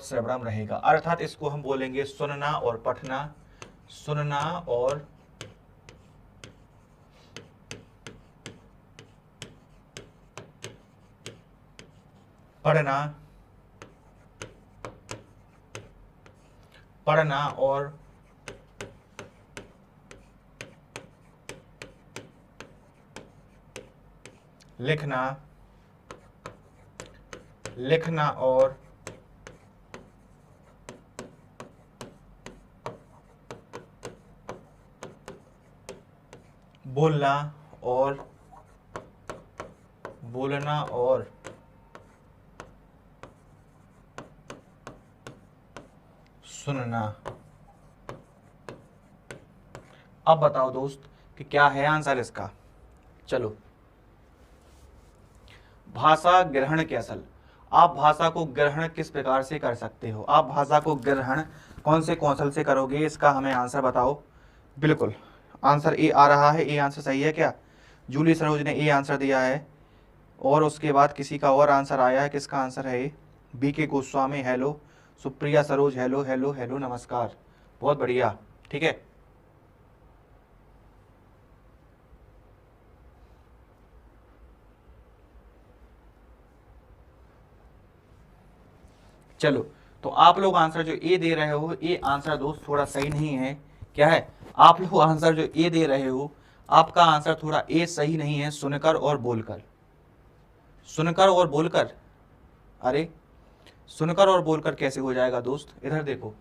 श्रवणम रहेगा, अर्थात इसको हम बोलेंगे सुनना और पढ़ना, सुनना और पढ़ना, पढ़ना और लिखना, लिखना और बोलना और बोलना और सुनना। अब बताओ दोस्त कि क्या है आंसर इसका। चलो, भाषा ग्रहण के असल, आप भाषा को ग्रहण किस प्रकार से कर सकते हो, आप भाषा को ग्रहण कौन से कौशल से करोगे, इसका हमें आंसर बताओ। बिल्कुल आंसर ए आ रहा है, ए आंसर सही है क्या? जूली सरोज ने ए आंसर दिया है, और उसके बाद किसी का और आंसर आया है, किसका आंसर है? बी के Goswami hello, Supriya Saroj hello hello hello नमस्कार, बहुत बढ़िया, ठीक है। चलो, तो आप लोग आंसर जो ए दे रहे हो, ये आंसर दोस्त थोड़ा सही नहीं है। क्या है? आप लोग आंसर जो ए दे रहे हो, आपका आंसर थोड़ा ए सही नहीं है। सुनकर और बोलकर, सुनकर और बोलकर, अरे सुनकर और बोलकर कैसे हो जाएगा दोस्त? इधर देखो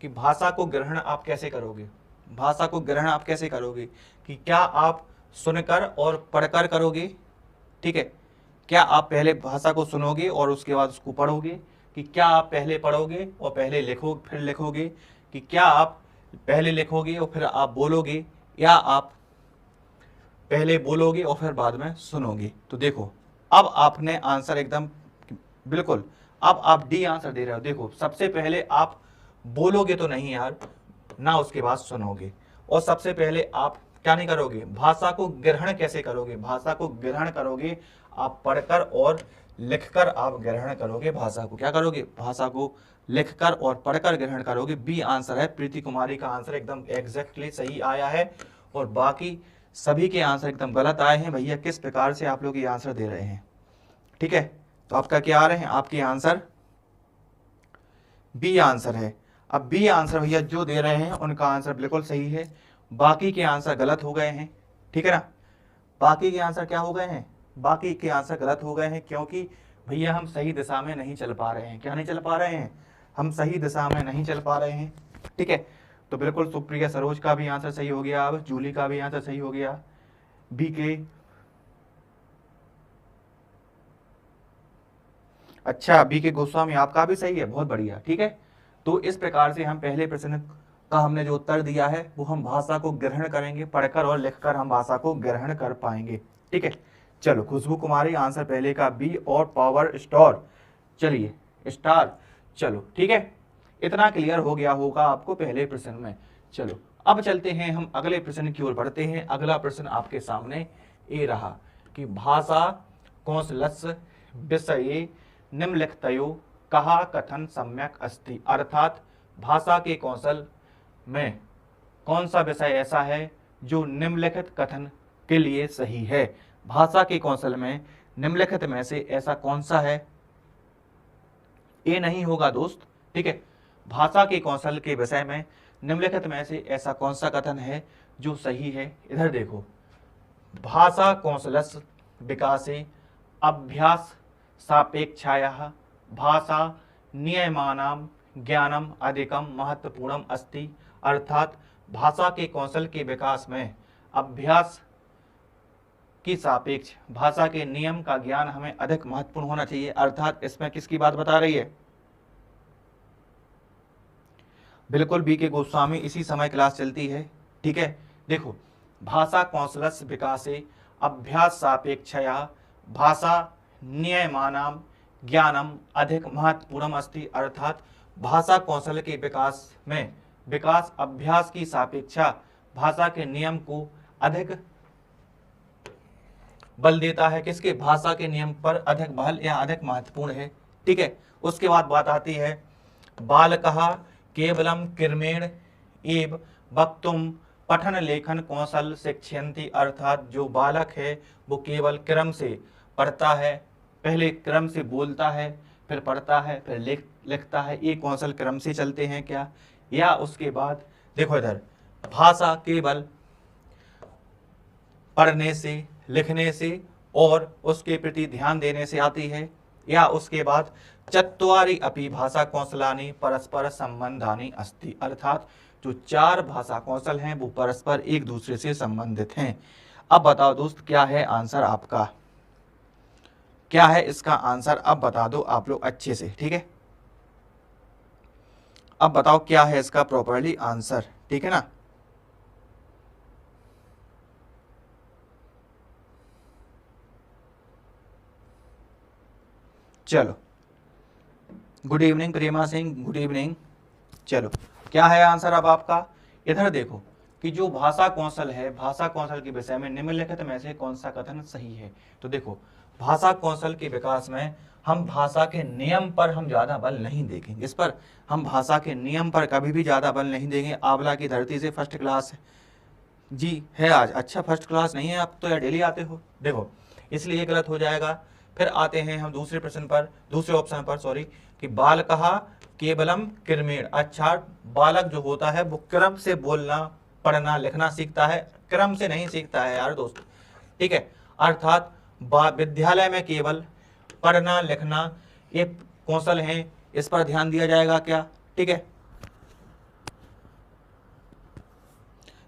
कि भाषा को ग्रहण आप कैसे करोगे, भाषा को ग्रहण आप कैसे करोगे, कि क्या आप सुनकर और पढ़कर करोगे, ठीक है? क्या आप पहले भाषा को सुनोगे और उसके बाद उसको पढ़ोगे, कि क्या आप पहले पढ़ोगे और पहले लिखो फिर लिखोगे, कि क्या आप पहले लिखोगे और फिर आप बोलोगे, या आप पहले बोलोगे और फिर बाद में सुनोगे? तो देखो, अब आपने आंसर एकदम बिल्कुल, अब आप डी आंसर दे रहे हो। देखो, सबसे पहले आप बोलोगे तो नहीं यार, ना उसके बाद सुनोगे, और सबसे पहले आप क्या नहीं करोगे, भाषा को ग्रहण कैसे करोगे? भाषा को ग्रहण करोगे आप पढ़कर और लिखकर, आप ग्रहण करोगे भाषा को। क्या करोगे? भाषा को लिखकर और पढ़कर ग्रहण करोगे। बी आंसर है, प्रीति कुमारी का आंसर एकदम एग्जैक्टली सही आया है, और बाकी सभी के आंसर एकदम गलत आए हैं। भैया किस प्रकार से आप लोग ये आंसर दे रहे हैं, ठीक है? तो आपका क्या आ रहे हैं? आपके आंसर बी आंसर है। अब बी आंसर भैया जो दे रहे हैं उनका आंसर बिल्कुल सही है, बाकी के आंसर गलत हो गए हैं, ठीक है ना? बाकी के आंसर क्या हो गए हैं? बाकी के आंसर गलत हो गए हैं, क्योंकि भैया हम सही दिशा में नहीं चल पा रहे हैं। क्या नहीं चल पा रहे हैं? हम सही दिशा में नहीं चल पा रहे हैं, ठीक है? तो बिल्कुल सुप्रिया सरोज का भी आंसर सही हो गया, अब जूली का भी आंसर सही हो गया, बी के, अच्छा बी के गोस्वामी आपका भी सही है, बहुत बढ़िया, ठीक है। तो इस प्रकार से हम पहले प्रश्न का हमने जो उत्तर दिया है वो हम भाषा को ग्रहण करेंगे, पढ़कर और लिखकर हम भाषा को ग्रहण कर पाएंगे, ठीक है। चलो, खुशबू कुमारी आंसर पहले का बी, और पावर स्टार, चलिए स्टार, चलो ठीक है, इतना क्लियर हो गया होगा आपको पहले प्रश्न में। चलो अब चलते हैं हम अगले प्रश्न की ओर बढ़ते हैं। अगला प्रश्न आपके सामने ये रहा कि भाषा कौशलस्य विषये निम्नलिखितयो कहा कथन सम्यक अस्ति, अर्थात भाषा के कौशल में कौन सा विषय ऐसा है जो निम्नलिखित कथन के लिए सही है? भाषा के कौशल में निम्नलिखित में से ऐसा कौन सा है? ये नहीं होगा दोस्त, ठीक है। भाषा के कौशल के विषय में निम्नलिखित में से ऐसा कौन सा कथन है जो सही है? इधर देखो, भाषा कौशलस्य विकासे अभ्यास सापेक्षायाः भाषा नियमानां ज्ञानम अधिकम महत्वपूर्णम अस्ति, अर्थात भाषा के कौशल के विकास में अभ्यास की सापेक्ष भाषा के नियम का ज्ञान हमें अधिक महत्वपूर्ण होना चाहिए। अर्थात इसमें किसकी बात बता रही है? बिल्कुल बी के गोस्वामी, इसी समय क्लास चलती है, ठीक है। देखो, भाषा कौशलस्य विकासे अभ्यास सापेक्षया भाषा नियमानां ज्ञानम अधिक महत्वपूर्णम अस्ति, अर्थात भाषा कौशल के विकास में विकास अभ्यास की सापेक्षा भाषा के नियम को अधिक बल देता है। किसके? भाषा के नियम पर अधिक बल या अधिक महत्वपूर्ण है, ठीक है। उसके बाद बात आती है बालकः केवलं क्रमेण एव वक्तुम पठन लेखन कौशल शिक्षयन्ति, अर्थात जो बालक है वो केवल क्रम से पढ़ता है, पहले क्रम से बोलता है, फिर पढ़ता है, फिर लिखता है, ये कौशल क्रम से चलते हैं क्या। या उसके बाद देखो इधर, भाषा केवल पढ़ने से, लिखने से और उसके प्रति ध्यान देने से आती है। या उसके बाद चत्वारि अपि भाषा कौशलानि परस्पर संबंधानि अस्ति, अर्थात जो 4 भाषा कौशल हैं वो परस्पर एक दूसरे से संबंधित हैं। अब बताओ दोस्त, क्या है आंसर आपका, क्या है इसका आंसर, अब बता दो आप लोग अच्छे से, ठीक है। अब बताओ क्या है इसका प्रॉपरली आंसर, ठीक है ना। चलो, गुड इवनिंग प्रेमा सिंह, गुड इवनिंग। चलो, क्या है आंसर अब आपका। इधर देखो कि जो भाषा कौशल है, भाषा कौशल के विषय में निम्नलिखित में से कौन सा कथन सही है। तो देखो, भाषा कौशल के विकास में हम भाषा के नियम पर हम ज्यादा बल नहीं देंगे, इस पर हम भाषा के नियम पर कभी भी ज्यादा बल नहीं देंगे। आंवला की धरती से फर्स्ट क्लास है जी, है आज। अच्छा, फर्स्ट क्लास नहीं है आप तो, या डेली आते हो। देखो, इसलिए गलत हो जाएगा। फिर आते हैं हम दूसरे प्रश्न पर, दूसरे ऑप्शन पर, सॉरी, कि बालकः केवलम क्रमेण, अच्छा बालक जो होता है वो क्रम से बोलना पढ़ना लिखना सीखता है, क्रम से नहीं सीखता है यार दोस्त, ठीक है। अर्थात विद्यालय में केवल पढ़ना लिखना ये कौशल हैं, इस पर ध्यान दिया जाएगा क्या, ठीक है।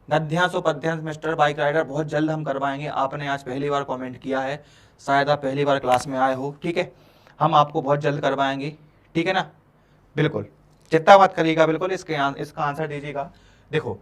गद्यांश और पद्यांश मिस्टर बाइक राइडर बहुत जल्द हम करवाएंगे। आपने आज पहली बार कमेंट किया है, शायद आप पहली बार क्लास में आए हो, ठीक है। हम आपको बहुत जल्द करवाएंगे, ठीक है ना। बिल्कुल चिंता मत करिएगा, बिल्कुल इसका आंसर दीजिएगा। देखो,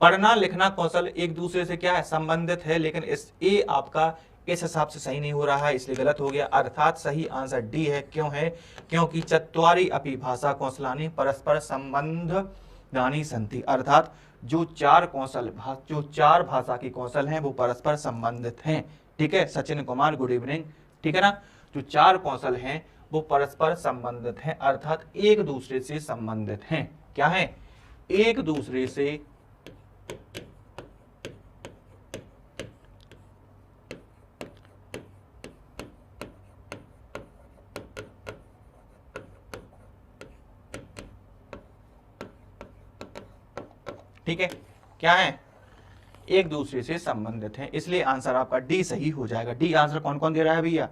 पढ़ना लिखना कौशल एक दूसरे से क्या है, संबंधित है, लेकिन इस ए आपका इस हिसाब से सही नहीं हो रहा है, इसलिए गलत हो गया। अर्थात सही आंसर डी है। क्यों है, क्योंकि चत्वारि अपि भाषा कौशलानि परस्पर संबंधानि सन्ति, अर्थात जो 4 कौशल, जो 4 भाषा की कौशल हैं वो परस्पर संबंधित हैं, ठीक है। सचिन कुमार, गुड इवनिंग, ठीक है ना। जो 4 कौशल हैं वो परस्पर संबंधित हैं, अर्थात एक दूसरे से संबंधित हैं। क्या है, एक दूसरे से ठीक है, क्या है, एक दूसरे से संबंधित हैं, इसलिए आंसर आपका डी सही हो जाएगा। डी आंसर कौन कौन दे रहा है भैया,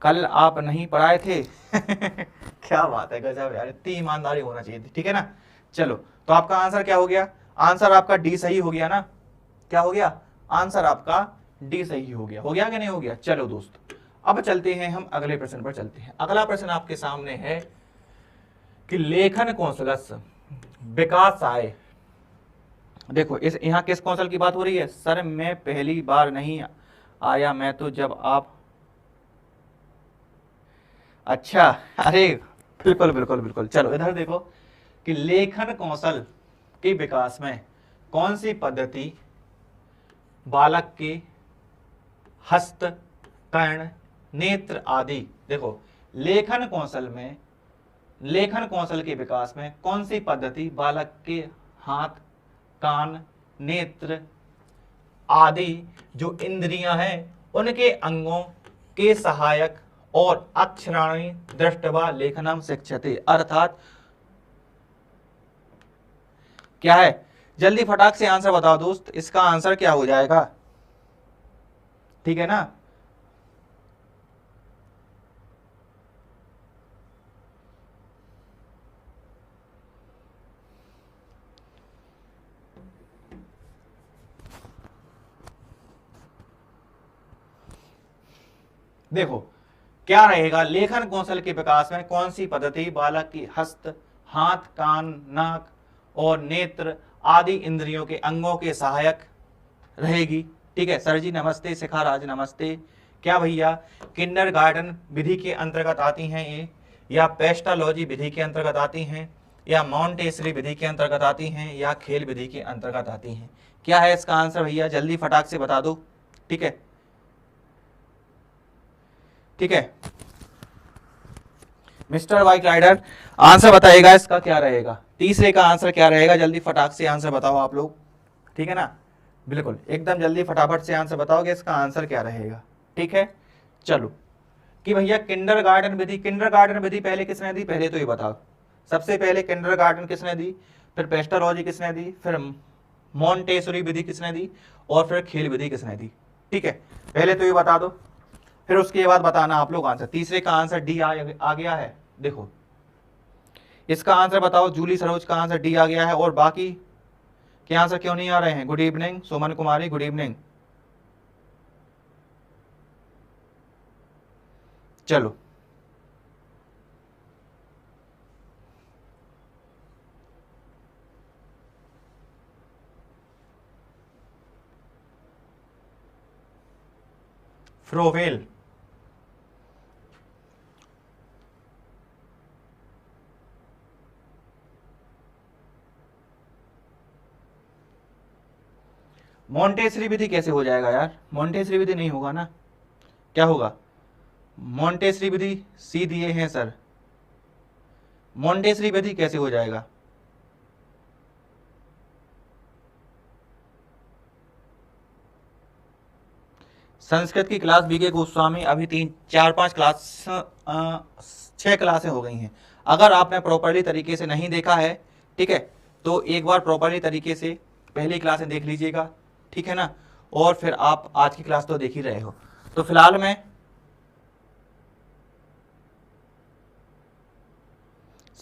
कल आप नहीं पढ़ाए थे क्या बात है, गजब यार, इतनी ईमानदारी होना चाहिए थी, ठीक है ना। चलो, तो आपका आंसर क्या हो गया, आंसर आपका डी सही हो गया ना। क्या हो गया, आंसर आपका डी सही हो गया कि नहीं हो गया। चलो दोस्त, अब चलते हैं हम अगले प्रश्न पर चलते हैं। अगला प्रश्न आपके सामने है कि लेखन कौशलस्य विकास आए। देखो, इस यहाँ किस कौशल की बात हो रही है, सर मैं पहली बार नहीं आया, मैं तो जब आप, अच्छा, अरे बिल्कुल बिल्कुल बिल्कुल। चलो इधर देखो कि लेखन कौशल के विकास में कौन सी पद्धति बालक के हस्त, कर्ण, नेत्र आदि, देखो लेखन कौशल में, लेखन कौशल के विकास में कौन सी पद्धति बालक के हाथ, कान, नेत्र आदि जो इंद्रियां हैं उनके अंगों के सहायक और अक्षराणि दृष्ट्वा लेखनम शिक्षते, अर्थात क्या है, जल्दी फटाक से आंसर बताओ दोस्त, इसका आंसर क्या हो जाएगा, ठीक है ना। देखो क्या रहेगा, लेखन कौशल के विकास में कौन सी पद्धति बालक की हस्त, हाथ, कान, नाक और नेत्र आदि इंद्रियों के अंगों के सहायक रहेगी, ठीक है। सर जी नमस्ते, शिखा राज नमस्ते। क्या भैया किंडरगार्टन विधि के अंतर्गत आती हैं ये, या पेस्टालॉजी विधि के अंतर्गत आती हैं, या मॉन्टेसरी विधि के अंतर्गत आती हैं, या खेल विधि के अंतर्गत आती हैं। क्या है इसका आंसर भैया, जल्दी फटाक से बता दो, ठीक है, ठीक है। Mister bike rider. आंसर बताइएगा इसका क्या रहेगा, तीसरे का आंसर क्या रहेगा, जल्दी फटाक से आंसर बताओ आप लोग, ठीक है ना, बिल्कुल एकदम जल्दी फटाफट से आंसर बताओगे इसका आंसर क्या रहेगा, ठीक है। चलो कि भैया किंडरगार्टन विधि, किंडरगार्टन विधि पहले किसने दी, पहले तो ये बताओ, सबसे पहले किंडरगार्टन किसने दी, फिर पेस्टरोलॉजी किसने दी, फिर मोंटेसरी विधि किसने दी, और फिर खेल विधि किसने दी, ठीक है, पहले तो ये बता दो, फिर उसके बाद बताना आप लोग आंसर। तीसरे का आंसर डी आ गया है, देखो इसका आंसर बताओ, जूली सरोज का आंसर डी आ गया है, और बाकी के आंसर क्यों नहीं आ रहे हैं। गुड इवनिंग सुमन कुमारी, गुड इवनिंग। चलो फ्रोवेल, मोंटेसरी विधि कैसे हो जाएगा यार, मोंटेसरी विधि नहीं होगा ना, क्या होगा, मोंटेसरी विधि सी दिए हैं सर, मोंटेसरी विधि कैसे हो जाएगा, संस्कृत की क्लास बीके गोस्वामी, अभी 3 4 5 क्लास 6 क्लासें हो गई हैं। अगर आपने प्रॉपरली तरीके से नहीं देखा है, ठीक है, तो एक बार प्रॉपरली तरीके से पहली क्लासें देख लीजिएगा, ठीक है ना, और फिर आप आज की क्लास तो देख ही रहे हो। तो फिलहाल मैं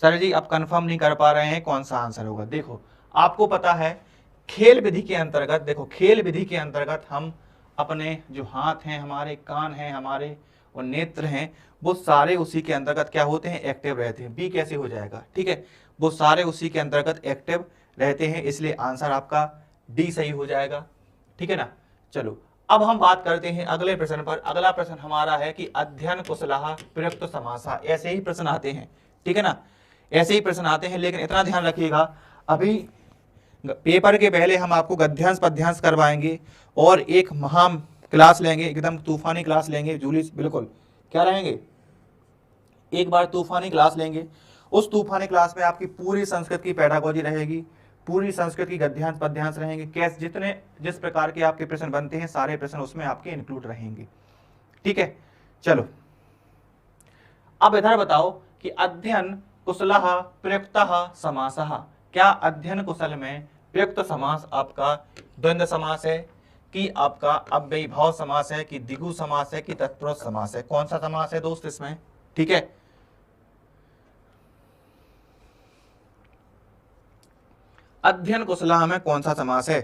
सर जी अब कंफर्म नहीं कर पा रहे हैं कौन सा आंसर होगा। देखो आपको पता है खेल विधि के अंतर्गत, देखो खेल विधि के अंतर्गत हम अपने जो हाथ हैं, हमारे कान हैं, हमारे और नेत्र हैं, वो सारे उसी के अंतर्गत क्या होते हैं, एक्टिव रहते हैं। बी कैसे हो जाएगा, ठीक है, वो सारे उसी के अंतर्गत एक्टिव रहते हैं, इसलिए आंसर आपका डी सही हो जाएगा, ठीक है ना। चलो अब हम बात करते हैं अगले प्रश्न पर। अगला प्रश्न हमारा है कि अध्ययन कुशलः प्रयुक्त समासा, ऐसे ही प्रश्न आते हैं, ठीक है ना, ऐसे ही प्रश्न आते हैं, लेकिन इतना ध्यान रखिएगा अभी पेपर के पहले हम आपको गद्यांश पद्यांश करवाएंगे और एक महान क्लास लेंगे, एकदम तूफानी क्लास लेंगे जूली, बिल्कुल क्या रहेंगे, एक बार तूफानी क्लास लेंगे। उस तूफानी क्लास में आपकी पूरी संस्कृत की पेडागोजी रहेगी, पूरी संस्कृत की गद्यांश पद्यांश रहेंगे, कैसे जितने जिस प्रकार के आपके प्रश्न बनते हैं सारे प्रश्न उसमें आपके इंक्लूड रहेंगे, ठीक है। चलो अब इधर बताओ कि अध्ययन कुशलः प्रयुक्तः समासः, क्या अध्ययन कुशल में प्रयुक्त समास आपका द्वंद्व समास है कि आपका अव्ययीभाव समास है कि द्विगु समास है कि तत्पुरुष समास है, कौन सा समास है दोस्त इसमें, ठीक है। अध्ययन कुशलः में कौन सा समास है,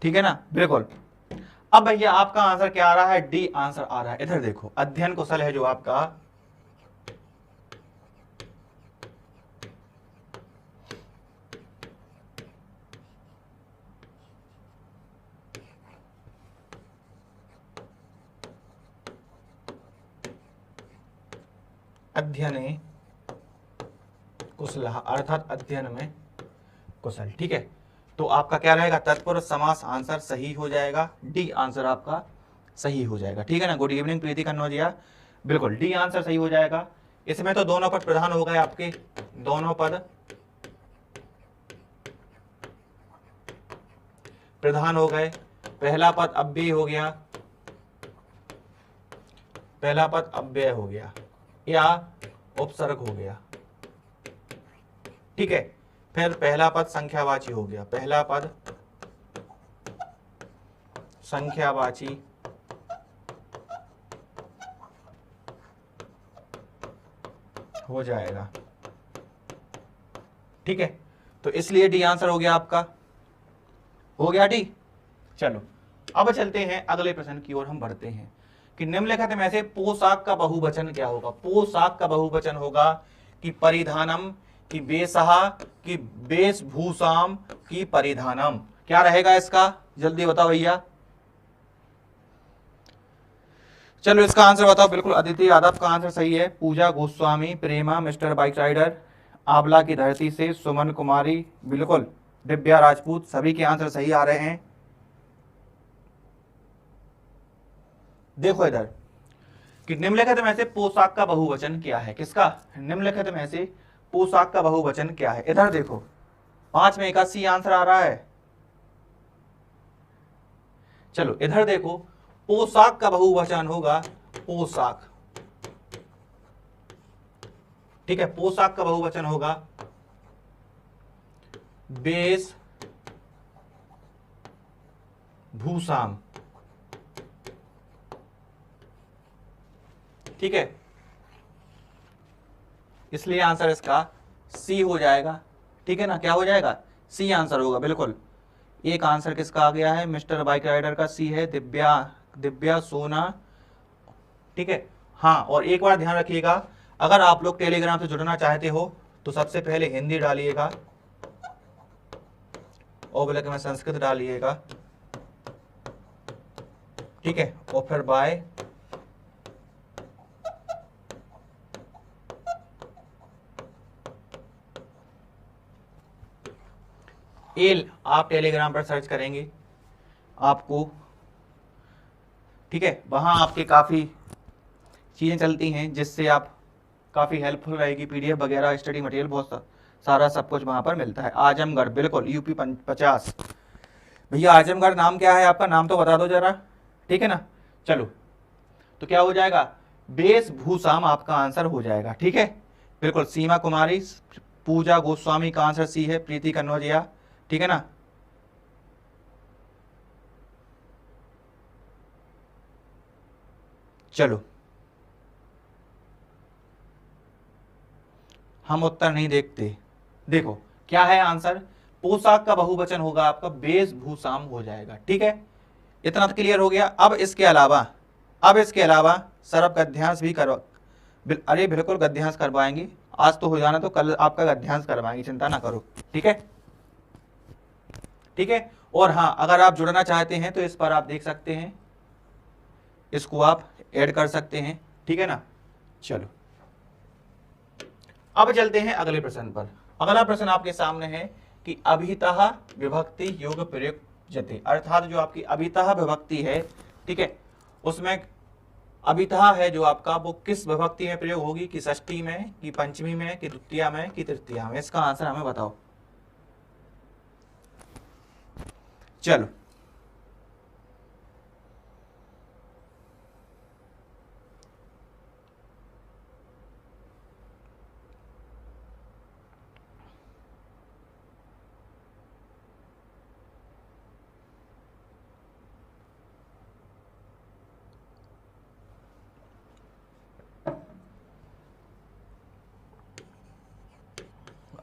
ठीक है ना, बिल्कुल। अब भैया आपका आंसर क्या आ रहा है, डी आंसर आ रहा है। इधर देखो अध्ययन कुशल है जो आपका, अध्ययने कुशल अर्थात अध्ययन में कुशल, ठीक है। तो आपका क्या रहेगा, तत्पुरुष समास आंसर सही हो जाएगा, डी आंसर आपका सही हो जाएगा, ठीक है ना। गुड इवनिंग प्रीति कन्नौजिया, बिल्कुल डी आंसर सही हो जाएगा। इसमें तो दोनों पद प्रधान हो गए आपके, दोनों पद प्रधान हो गए, पहला पद अव्यय हो गया, पहला पद अव्यय हो गया या उपसर्ग हो गया, ठीक है। फिर पहला पद संख्यावाची हो गया, पहला पद संख्यावाची हो जाएगा, ठीक है। तो इसलिए डी आंसर हो गया आपका, हो गया डी। चलो अब चलते हैं अगले प्रश्न की ओर हम बढ़ते हैं कि निम्नलिखित में से पोशाक का बहुवचन क्या होगा। पोशाक का बहुवचन होगा कि परिधानम कि बेसहा कि वेशभूषाम की परिधानम। क्या रहेगा इसका, जल्दी बताओ भैया। चलो इसका आंसर बताओ। बिल्कुल अदिति यादव का आंसर सही है। पूजा गोस्वामी, प्रेमा, मिस्टर बाइक राइडर, आंवला की धरती से सुमन कुमारी, बिल्कुल दिव्या राजपूत, सभी के आंसर सही आ रहे हैं। देखो इधर कि निम्नलिखित में से पोशाक का बहुवचन क्या है। किसका, निम्नलिखित में से पोशाक का बहुवचन क्या है। इधर देखो 5 में का सी आंसर आ रहा है। चलो इधर देखो, पोशाक का बहुवचन होगा पोशाक। ठीक है, पोशाक का बहुवचन होगा वेश भूषाम। ठीक है, इसलिए आंसर इसका सी हो जाएगा। ठीक है ना, क्या हो जाएगा, सी आंसर होगा। बिल्कुल एक आंसर किसका आ गया है, मिस्टर बाइक राइडर का सी है, दिव्या सोना। ठीक है, हाँ और एक बार ध्यान रखिएगा, अगर आप लोग टेलीग्राम से जुड़ना चाहते हो तो सबसे पहले हिंदी डालिएगा और ब्लैक में संस्कृत डालिएगा। ठीक है, और फिर बाय एल आप टेलीग्राम पर सर्च करेंगे आपको। ठीक है, वहां आपके काफी चीजें चलती हैं जिससे आप काफी हेल्पफुल रहेगी। पीडीएफ वगैरह, स्टडी मटेरियल बहुत सारा सब कुछ वहां पर मिलता है। आजमगढ़, बिल्कुल यूपी 50। भैया आजमगढ़ नाम क्या है आपका, नाम तो बता दो जरा। ठीक है ना, चलो तो क्या हो जाएगा, वेशभूषाम आपका आंसर हो जाएगा। ठीक है, बिल्कुल सीमा कुमारी, पूजा गोस्वामी का आंसर सी है, प्रीति कन्नौजिया। ठीक है ना, चलो हम उत्तर नहीं देखते। देखो क्या है आंसर, पोशाक का बहुवचन होगा आपका वेशभूषाम हो जाएगा। ठीक है, इतना तो क्लियर हो गया। अब इसके अलावा सर आप गद्यांश भी करवा, अरे बिल्कुल गद्यांश करवाएंगे। आज तो हो जाना, तो कल आपका गद्यांश करवाएंगे, चिंता ना करो। ठीक है, ठीक है। और हाँ, अगर आप जुड़ना चाहते हैं तो इस पर आप देख सकते हैं, इसको आप ऐड कर सकते हैं। ठीक है ना, चलो अब चलते हैं अगले प्रश्न पर। अगला प्रश्न आपके सामने है कि अभितः विभक्ति योग प्रयुज्यते, अर्थात जो आपकी अभितः विभक्ति है, ठीक है, उसमें अभितः है जो आपका, वो किस विभक्ति में प्रयोग होगी, कि षष्ठी में, कि पंचमी में, कि द्वितीया में, कि तृतीया में। इसका आंसर हमें बताओ। चलो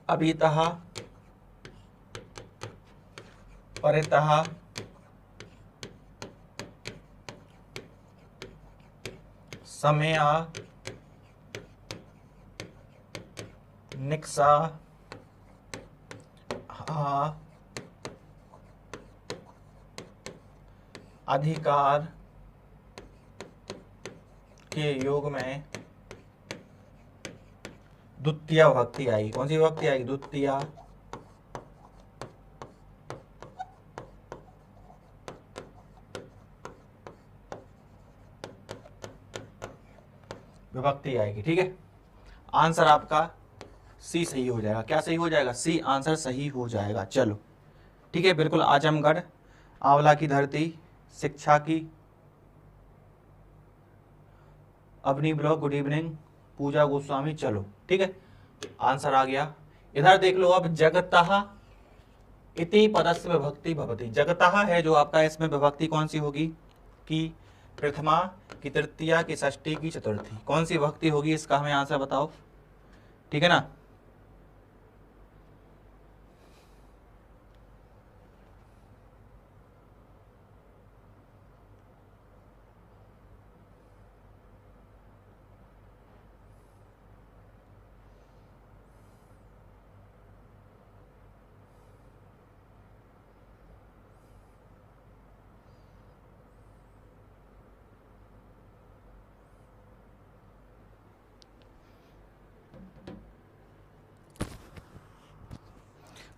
अभितः, परितः, समया, निक्सा, अधिकार के योग में द्वितीय विभक्ति आएगी। कौन सी विभक्ति आएगी, द्वितीय विभक्ति आएगी। ठीक है, आंसर आपका सी सही हो जाएगा। क्या सही हो जाएगा, सी आंसर सही हो जाएगा। चलो ठीक है, बिल्कुल आजमगढ़, आंवला की धरती, शिक्षा की, अपनी ब्लॉग, गुड इवनिंग, पूजा गोस्वामी। चलो ठीक है, आंसर आ गया। इधर देख लो अब, जगतः इति पदस्य विभक्ति भवति। जगतः है जो आपका, इसमें विभक्ति कौन सी होगी, कि प्रथमा, की तृतीया, की षष्ठी, की चतुर्थी, कौन सी विभक्ति होगी, इसका हमें आंसर बताओ। ठीक है ना,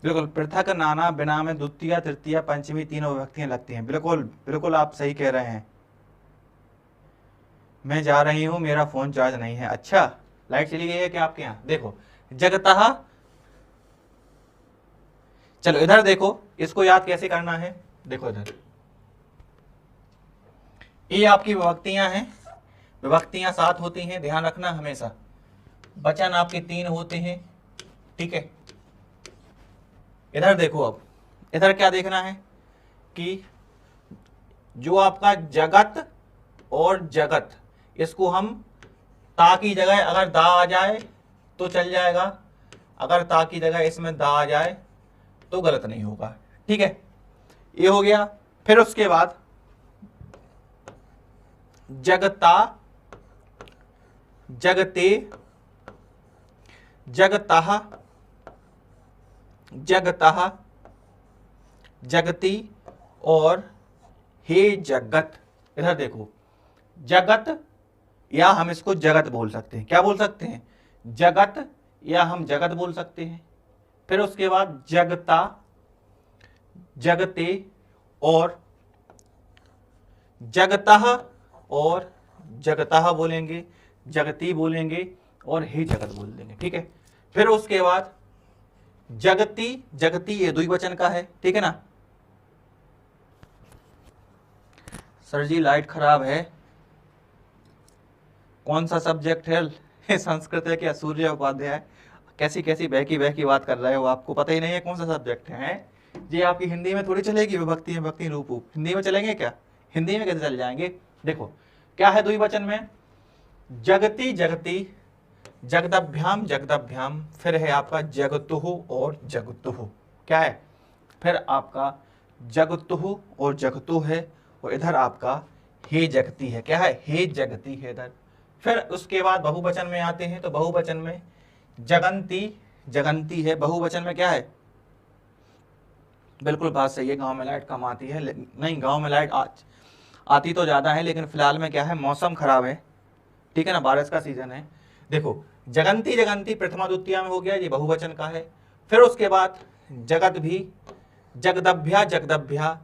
बिल्कुल, पृथक, नाना, बिना में द्वितीय, तृतीय, पंचमी तीनों विभक्तियां लगती हैं। बिल्कुल बिल्कुल आप सही कह रहे हैं। मैं जा रही हूं, मेरा फोन चार्ज नहीं है। अच्छा, लाइट चली गई है क्या आपके यहाँ? देखो, जगतः, चलो इधर देखो, इसको याद कैसे करना है। देखो इधर, ये आपकी विभक्तियां हैं, विभक्तियां 7 होती हैं, ध्यान रखना हमेशा। वचन आपके 3 होते हैं, ठीक है। इधर देखो, अब इधर क्या देखना है कि जो आपका जगत और जगत, इसको हम ता की जगह अगर दा आ जाए तो चल जाएगा, अगर ता की जगह इसमें दा आ जाए तो गलत नहीं होगा, ठीक है। ये हो गया। फिर उसके बाद जगता, जगते, जगतः, जगतः, जगती और हे जगत। इधर देखो, जगत या हम इसको जगत बोल सकते हैं। क्या बोल सकते हैं? जगत, या हम जगत बोल सकते हैं। फिर उसके बाद जगता, जगते और जगतः और जगतः बोलेंगे, जगती बोलेंगे और हे जगत बोल देंगे, ठीक है। फिर उसके बाद जगती, जगती ये द्विवचन का है, ठीक है ना। सर जी लाइट खराब है, कौन सा सब्जेक्ट है? संस्कृत है क्या? सूर्य उपाध्याय, कैसी कैसी बहकी बहकी बात कर रहे हो, आपको पता ही नहीं है कौन सा सब्जेक्ट है। ये आपकी हिंदी में थोड़ी चलेगी, विभक्ति विभक्ति रूप रूप हिंदी में चलेंगे क्या? हिंदी में कैसे चल जाएंगे? देखो क्या है द्विवचन में, जगती, जगती, जगदभ्याम, जगदभ्याम, फिर है आपका जगतुह और जगतुह। क्या है? फिर आपका जगतुह और जगतु है, और इधर आपका हे जगती है। क्या है? हे जगती है इधर। फिर उसके बाद बहुवचन में आते हैं, तो बहुवचन में जगंती, जगंती है। बहुवचन में क्या है? बिल्कुल बात सही है, गांव में लाइट कम आती है। नहीं, गांव में लाइट आती तो ज़्यादा है, लेकिन फिलहाल में क्या है, मौसम खराब है, ठीक है ना, बारिश का सीजन है। देखो, जगंती, जगंती प्रथमा द्वितीया में हो गया, ये बहुवचन का है। फिर उसके बाद जगत भी, जगदभ्या, जगदभ्या,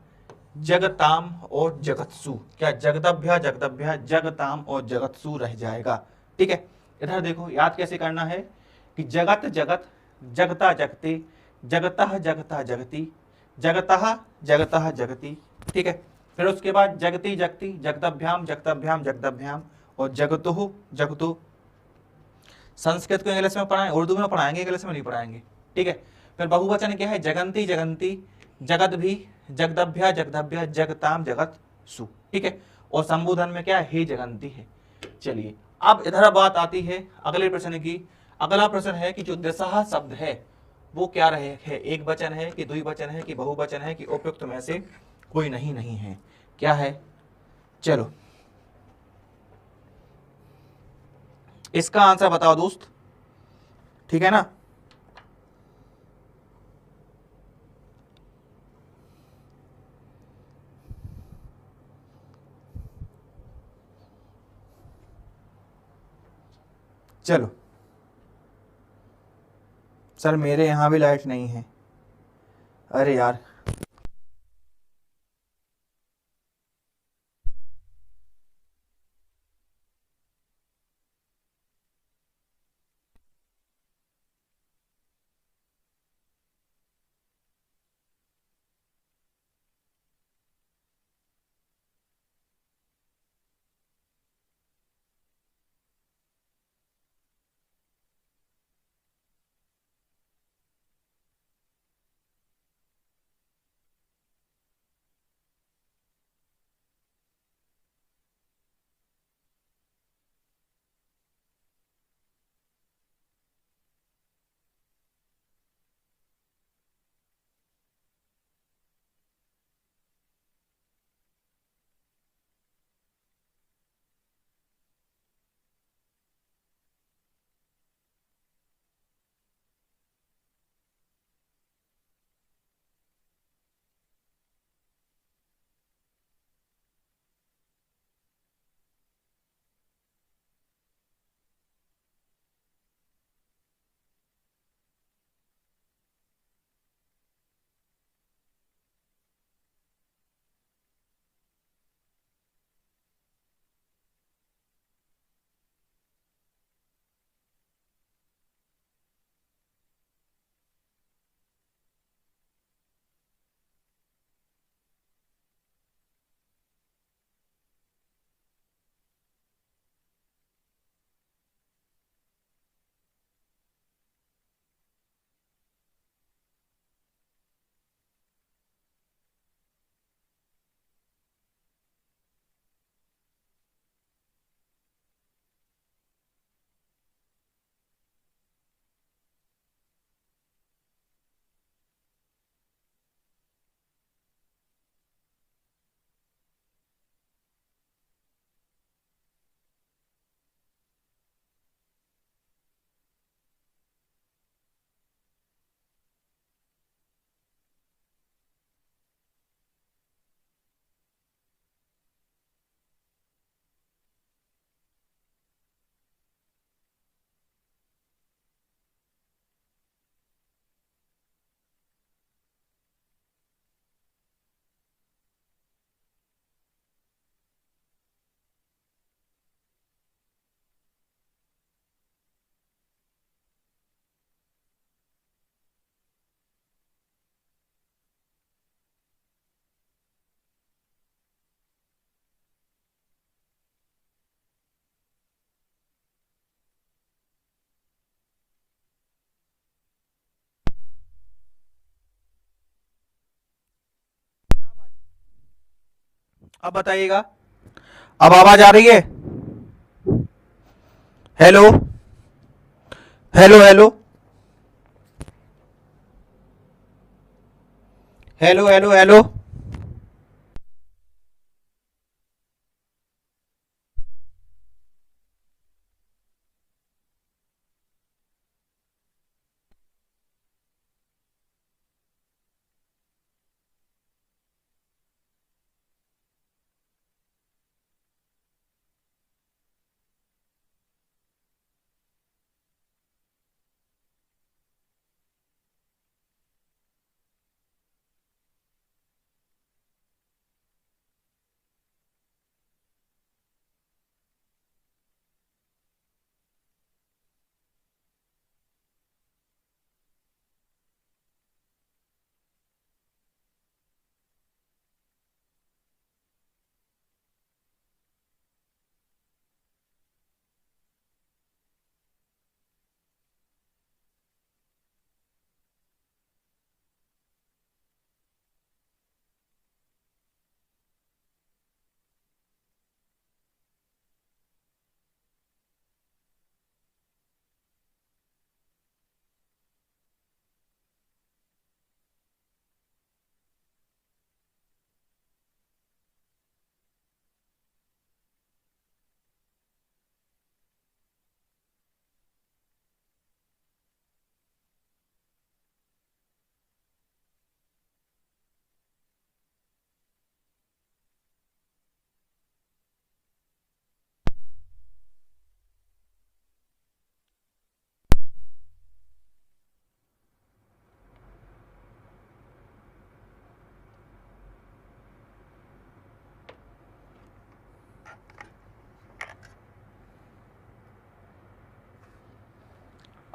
जगताम और जगतसु। क्या? जगदभ्या, जगदभ्या, जगताम और जगतसु रह जाएगा, ठीक है। इधर देखो, याद कैसे करना है कि जगत, जगत, जगता, जगते, जगतः, जगता, जगती, जगतः, जगतः, जगती, ठीक है। फिर उसके बाद जगती, जगती, जगदभ्याम, जगदभ्याम, जगदभ्याम और जगतुह, जगतु। संस्कृत को इंग्लिश में पढ़ाएं, उर्दू में पढ़ाएंगे, इंग्लिश में नहीं पढ़ाएंगे, ठीक है। फिर बहुवचन क्या है? जगंती, जगंती, जगत भी, जगदभ्या, जगदभ्या, जगताम, जगत सु, ठीक है। और संबोधन में क्या है? हे जगंती है। चलिए, अब इधर बात आती है अगले प्रश्न की। अगला प्रश्न है कि जो दशहा शब्द है वो क्या रहे है, एक वचन है कि द्विवचन है कि बहुवचन है कि उपयुक्त में से कोई नहीं नहीं है, क्या है? चलो इसका आंसर बताओ दोस्त, ठीक है ना। चलो, सर मेरे यहाँ भी लाइट नहीं है, अरे यार। अब बताइएगा, अब आवाज आ रही है? Hello, hello, hello, hello, hello, hello.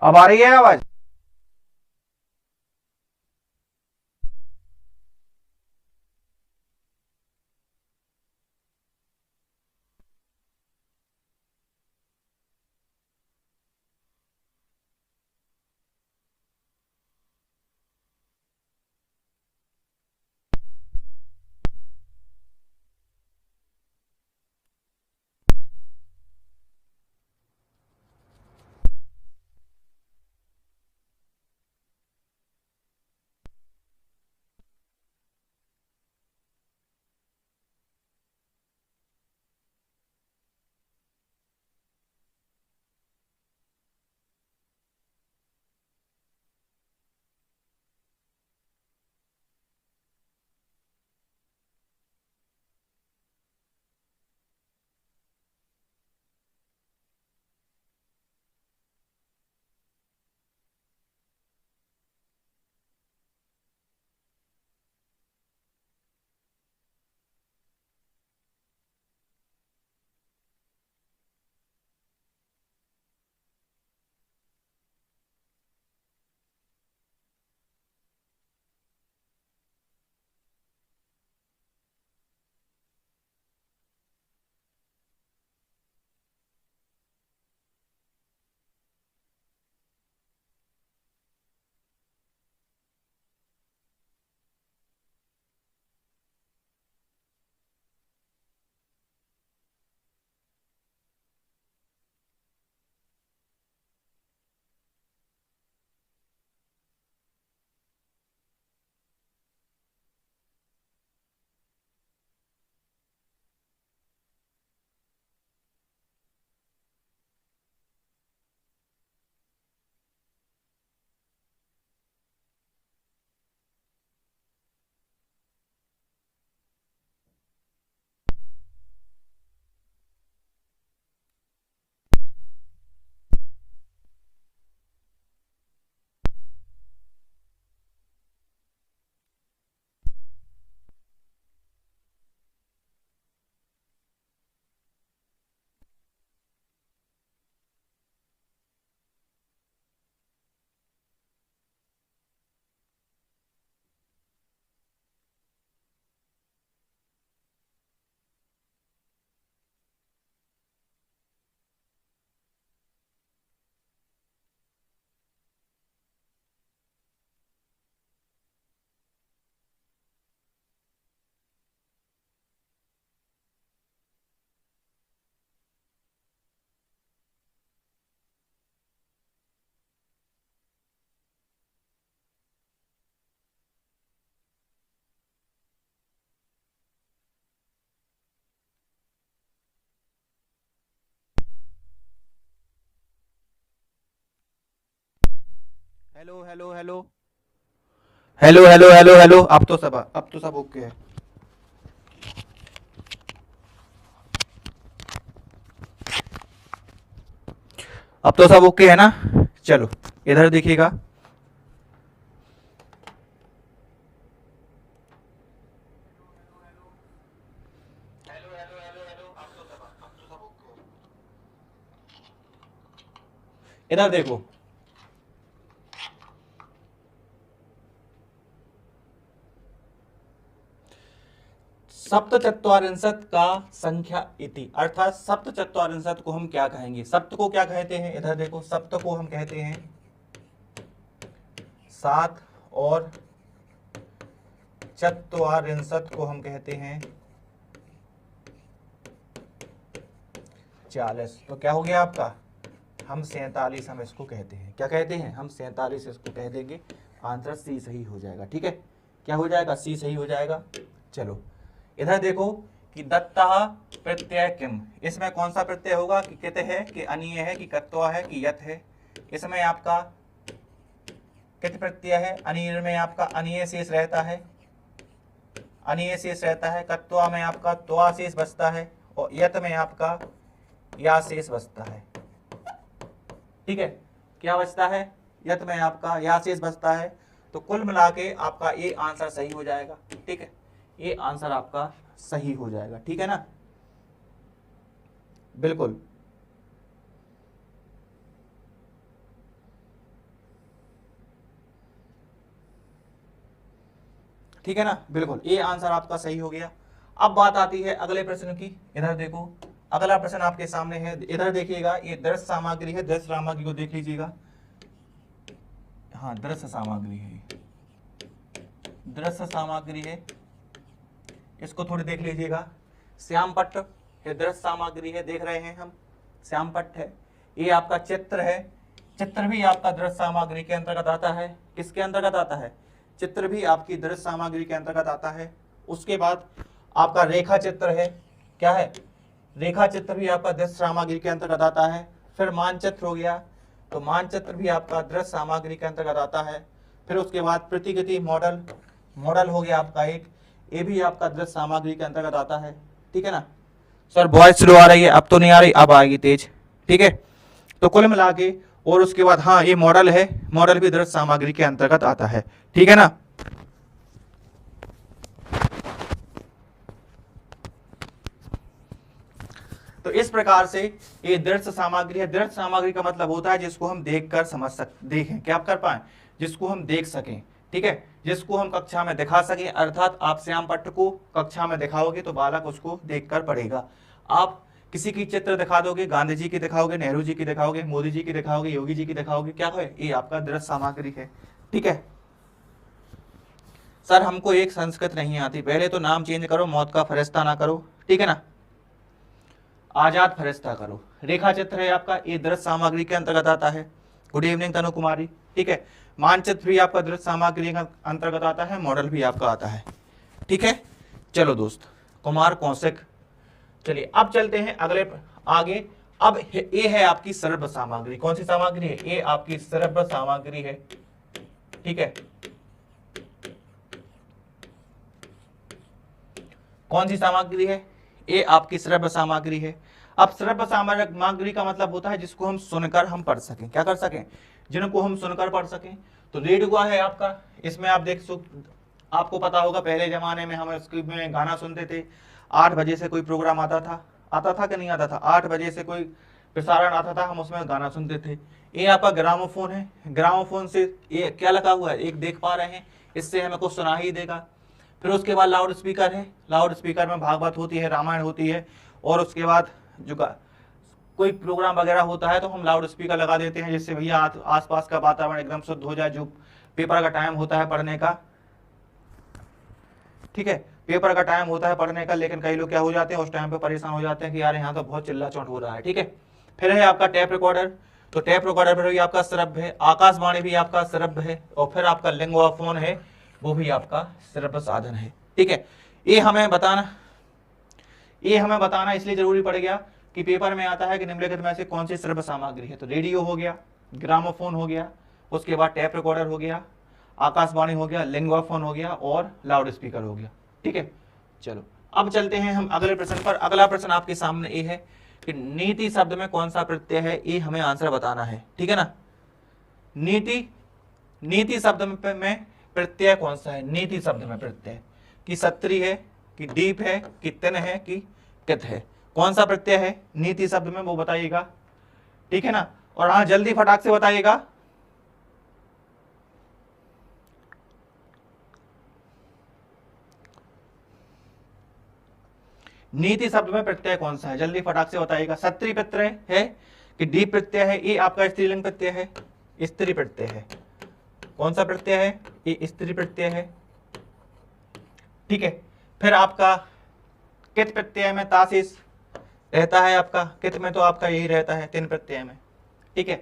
अब आ रही है आवाज? Hello hello hello hello hello hello hello, अब तो सब ओके है। अब तो सब ओके है ना। चलो इधर देखिएगा। हेलो हेलो हेलो हेलो, अब तो सब ओके है। इधर देखो। सप्तचत्वारिंशत् का संख्या इति, अर्थात सप्तचत्वारिंशत् को हम क्या कहेंगे, सप्त को क्या कहते हैं, इधर देखो, सप्त को हम कहते हैं 7 और चत्वारिंशत् को हम कहते हैं 40। तो क्या हो गया आपका, हम 47 हम इसको कहते हैं, क्या कहते हैं, हम 47 इसको कह देंगे। आंसर सी सही हो जाएगा। ठीक है, क्या हो जाएगा, सी सही हो जाएगा। चलो इधर देखो कि दत्ता प्रत्यय किम, इसमें कौन सा प्रत्यय होगा, कि कित है, कि अनीय है, कि कत्वा है, कि यत है। इसमें आपका कित प्रत्यय है, अनीय में आपका अनीय शेष रहता है, अनीय शेष रहता है। कत्वा में आपका त्वा शेष बचता है, और यत में आपका या शेष बचता है। ठीक है, क्या बचता है, यत में आपका या शेष बचता है। तो कुल मिला के आपका ये आंसर सही हो जाएगा। ठीक है, ये आंसर आपका सही हो जाएगा। ठीक है ना, बिल्कुल। ठीक है ना, बिल्कुल, ये आंसर आपका सही हो गया। अब बात आती है अगले प्रश्न की। इधर देखो, अगला प्रश्न आपके सामने है, इधर देखिएगा, ये दृश्य सामग्री है, दृश्य सामग्री को देख लीजिएगा। हाँ, दृश्य सामग्री है, दृश्य सामग्री है, इसको थोड़ी देख लीजिएगा। श्याम पट्ट ये दृश्य सामग्री है, देख रहे हैं हम, श्याम पट्ट है। ये आपका चित्र है, चित्र भी आपका दृश्य सामग्री के अंतर्गत आता है। किसके अंतर्गत आता है, चित्र भी आपकी दृश्य सामग्री के अंतर्गत आता है। उसके बाद आपका रेखा चित्र है, क्या है, रेखा चित्र भी आपका दृश्य सामग्री के अंतर्गत आता है। फिर मानचित्र हो गया, तो मानचित्र भी आपका दृश्य सामग्री के अंतर्गत आता है। फिर उसके बाद प्रतिकृति मॉडल, मॉडल हो गया आपका एक, ये भी आपका दृश्य सामग्री के अंतर्गत आता है। ठीक है ना सर, वॉइस स्लो आ रही है, अब तो नहीं आ रही, अब आएगी तेज। ठीक है, तो कुल मिला के, और उसके बाद हाँ ये मॉडल है, मॉडल भी दृश्य सामग्री के अंतर्गत आता है। ठीक है ना, तो इस प्रकार से ये दृश्य सामग्री है। दृश्य सामग्री का मतलब होता है जिसको हम देखकर समझ सकते, देखें क्या आप कर पाए, जिसको हम देख सकें। ठीक है, जिसको हम कक्षा में दिखा सकें, अर्थात आप श्याम पट्ट को कक्षा में दिखाओगे तो बालक उसको देखकर पढ़ेगा। आप किसी की चित्र दिखा दोगे, गांधी जी की दिखाओगे, नेहरू जी की दिखाओगे, मोदी जी की दिखाओगे, योगी जी की दिखाओगे, क्या है, ये आपका दृश्य सामग्री है। ठीक है सर, हमको एक संस्कृत नहीं आती, पहले तो नाम चेंज करो, मौत का फरिश्ता ना करो। ठीक है ना, आजाद फरिश्ता करो। रेखा चित्र है आपका, ये दृश्य सामग्री के अंतर्गत आता है। गुड इवनिंग तनु कुमारी। ठीक है, मानचित्र भी आपका दृश्य सामग्री के अंतर्गत आता है, मॉडल भी आपका आता है। ठीक है, चलो दोस्त, कुमार कौशिक। चलिए अब चलते हैं अगले आगे। अब ये है आपकी सर्व सामग्री, कौन सी सामग्री है, ये आपकी सर्व सामग्री है। ठीक है, कौन सी सामग्री है, ये आपकी श्रव्य सामग्री है। अब श्रव्य सामग्री का मतलब होता है जिसको हम सुनकर हम पढ़ सकें, क्या कर सकें, जिनको हम सुनकर पढ़ सकें। तो रेडियो है आपका, इसमें आप आपको पता होगा पहले जमाने में हम इसमें गाना सुनते थे। 8 बजे से कोई प्रोग्राम आता था कि नहीं आता था, 8 बजे से कोई प्रसारण आता था, हम उसमें गाना सुनते थे। ये आपका ग्रामोफोन है, ग्रामोफोन से ये क्या लगा हुआ है, एक देख पा रहे हैं, इससे हमें कुछ सुना ही देगा। फिर उसके बाद लाउड स्पीकर है, लाउड स्पीकर में भागवत होती है, रामायण होती है। और उसके बाद जो कोई प्रोग्राम वगैरह होता है तो हम लाउड स्पीकर लगा देते हैं, जिससे भैया आसपास का वातावरण एकदम शुद्ध हो जाए। जो पेपर का टाइम होता है पढ़ने का, ठीक है, पेपर का टाइम होता है पढ़ने का, लेकिन कई लोग क्या हो जाते हैं उस टाइम पे परेशान हो जाते हैं कि यार यहाँ तो बहुत चिल्ला चौट हो रहा है। ठीक है, फिर है आपका टेप रिकॉर्डर, तो टेप रिकॉर्डर पर भी आपका श्रव्य है। आकाशवाणी भी आपका श्रव्य है। और फिर आपका लिंगुआ फोन है, वो भी आपका श्रव्य साधन है। ठीक है, ये हमें बताना इसलिए जरूरी पड़ गया कि पेपर में आता है कि निम्नलिखित में से कौन सी श्रव्य सामग्री है। तो रेडियो हो गया, ग्रामोफोन हो गया, उसके बाद टैप रिकॉर्डर हो गया, आकाशवाणी हो गया, लिंगोफोन हो गया और लाउड स्पीकर हो गया। ठीक है, चलो अब चलते हैं हम अगले प्रश्न पर। अगला प्रश्न आपके सामने ये है कि नीति शब्द में कौन सा प्रत्यय है, ये हमें आंसर बताना है। ठीक है ना, नीति शब्द में प्रत्यय कौन सा है, नीति शब्द में प्रत्यय कि सत्री है, कि दीप है, कि तिन है, कि कित है, कौन सा प्रत्यय है नीति शब्द में, वो बताइएगा। ठीक है ना, और हाँ जल्दी फटाक से बताइएगा। नीति शब्द में प्रत्यय कौन सा है, जल्दी फटाक से बताइएगा। सत्री प्रत्यय है कि दीप प्रत्यय है, ये आपका स्त्रीलिंग प्रत्यय है, स्त्री प्रत्यय है। कौन सा प्रत्यय है, ये स्त्री प्रत्यय है। ठीक है, फिर आपका कित प्रत्यय में ताशीष रहता है, आपका कित में तो आपका यही रहता है तिन प्रत्यय में। ठीक है,